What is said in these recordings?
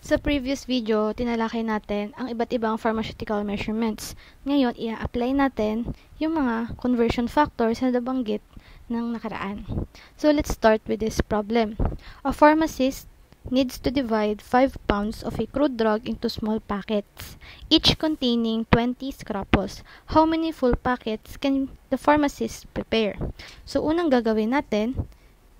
Sa previous video, tinalakay natin ang iba't ibang pharmaceutical measurements. Ngayon, i-apply natin yung mga conversion factors na nabanggit ng nakaraan. So, let's start with this problem. A pharmacist needs to divide 5 pounds of a crude drug into small packets, each containing 20 scruples. How many full packets can the pharmacist prepare? So, unang gagawin natin,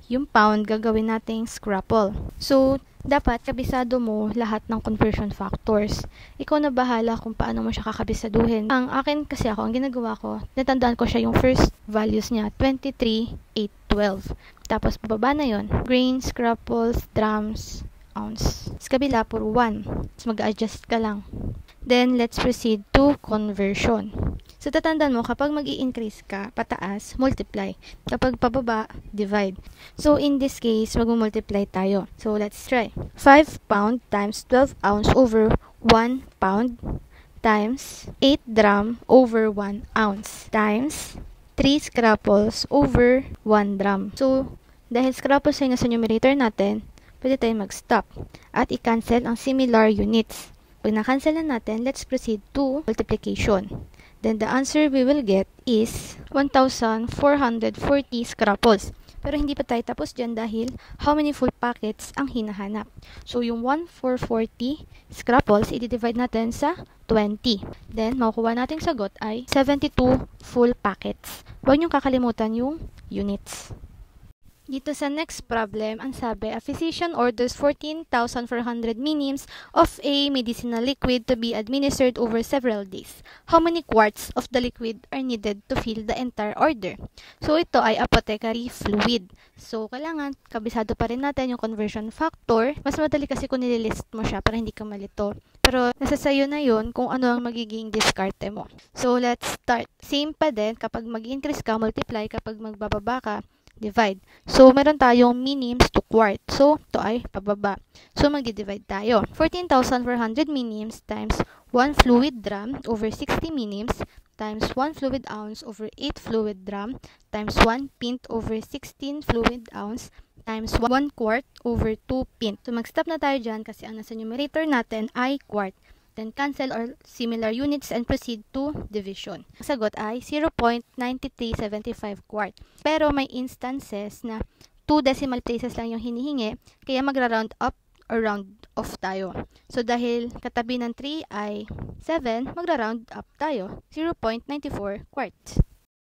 yung pound gagawin nating scruple. So, dapat kabisado mo lahat ng conversion factors. Ikaw na bahala kung paano mo siya kakabisaduhin. Ang akin kasi ang ginagawa ko, natandaan ko siya yung first values niya, 23, 8, 12. Tapos, bababa na yon, grains, scruples, drams, ounce. Sa kabila, puro 1. Tapos, mag-adjust ka lang. Then, let's proceed to conversion. So, tatandaan mo, kapag mag-i-increase ka, pataas, multiply. Kapag pababa, divide. So, in this case, mag-multiply tayo. So, let's try. 5 pound times 12 ounce over 1 pound times 8 dram over 1 ounce times 3 scruples over 1 dram. So, dahil scruples ay nasa numerator natin, pwede tayo mag-stop at i-cancel ang similar units. Pag na-cancel na natin, let's proceed to multiplication. Then the answer we will get is 1,440 scruples. Pero hindi pa tayo tapos dyan dahil how many full packets ang hinahanap. So yung 1,440 scruples, i-divide natin sa 20. Then makukuha nating sagot ay 72 full packets. Huwag niyong kakalimutan yung units. Dito sa next problem, ang sabi, a physician orders 14,400 minims of a medicinal liquid to be administered over several days. How many quarts of the liquid are needed to fill the entire order? So, ito ay apothecary fluid. So, kailangan kabisado pa rin natin yung conversion factor. Mas madali kasi kung nililist mo siya para hindi ka malito. Pero, nasa sayo na yun kung ano ang magiging diskarte mo. So, let's start. Same pa din, kapag mag-increase ka, multiply. Kapag magbababa ka, divide. So, meron tayong minims to quart. So, ito ay pababa. So, mag-divide tayo. 14,400 minims times 1 fluid dram over 60 minims times 1 fluid ounce over 8 fluid dram times 1 pint over 16 fluid ounce times 1 quart over 2 pint. So, mag-stop na tayo dyan kasi ang nasa numerator natin ay quart. Then, cancel or similar units and proceed to division. Ang sagot ay 0.9375 quart. Pero may instances na 2 decimal places lang yung hinihingi, kaya magra-round up or round off tayo. So, dahil katabi ng 3 ay 7, magra-round up tayo. 0.94 quarts.